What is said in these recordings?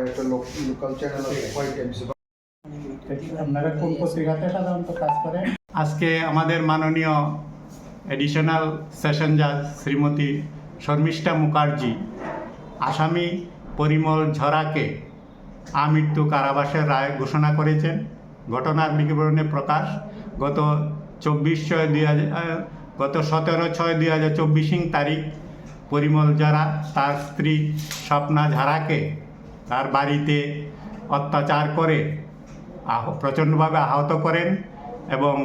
একটা local channel আছে white Times. আপনারা কোন পত্রিকাতে সাধারণত কাজ করেন? আজকে আমাদের মাননীয় এডিশনাল সেশন জাজ শ্রীমতী শর্মিষ্ঠা মুখার্জি আসামি পরিমল ঝরাকে আমৃত্যু কারাবাসের রায় ঘোষণা করেছেন। ঘটনার বিবরণে প্রকাশ, গত 17/6/2024 তারিখ পরিমল ঝরা তার স্ত্রী স্বপ্না ঝারাকে তার বাড়িতে অত্যাচার করে প্রচণ্ডভাবে আহত করেন এবং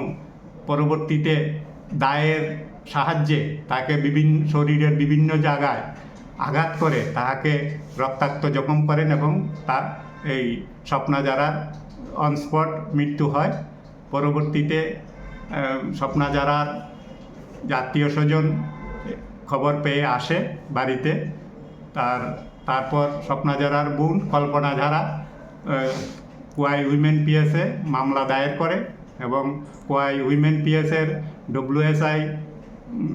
পরবর্তীতে দায়ের সাহায্যে তাকে শরীরের বিভিন্ন জায়গায় আঘাত করে তাহাকে রক্তাক্ত জখম করেন এবং তার এই স্বপ্না ঝারার অনস্পট মৃত্যু হয়। পরবর্তীতে স্বপ্না ঝারার আত্মীয় স্বজন খবর পেয়ে আসে বাড়িতে। তারপর স্বপ্না ঝারার বোন কল্পনা ঝারা কোয়াই উইমেন পিএসে মামলা দায়ের করে এবং কোয়াই উইমেন পিএসের WSI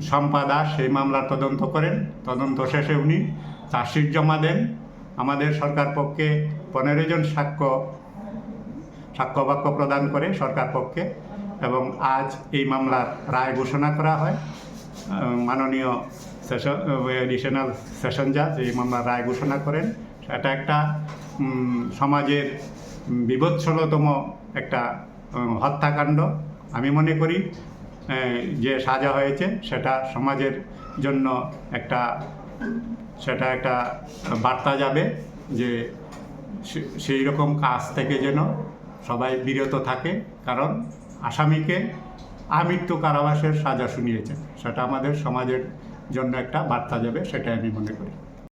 শম্পা দাস সেই মামলার তদন্ত করেন। তদন্ত শেষে উনি চার্জশিট জমা দেন। আমাদের সরকার পক্ষে 15 জন সাক্ষ্য বাক্য প্রদান করে সরকার পক্ষে, এবং আজ এই মামলার রায় ঘোষণা করা হয়। মাননীয় এডিশনাল সেশন জাজ এই মামলার রায় ঘোষণা করেন। এটা একটা সমাজের বিভৎসতম একটা হত্যাকাণ্ড। আমি মনে করি যে সাজা হয়েছে সেটা সমাজের জন্য একটা বার্তা যাবে যে সেই রকম কাজ থেকে যেন সবাই বিরত থাকে, কারণ আসামিকে আমৃত্যু কারাবাসের সাজা শুনিয়েছে। সেটা আমাদের সমাজের জন্য একটা বার্তা যাবে, সেটা আমি মনে করি।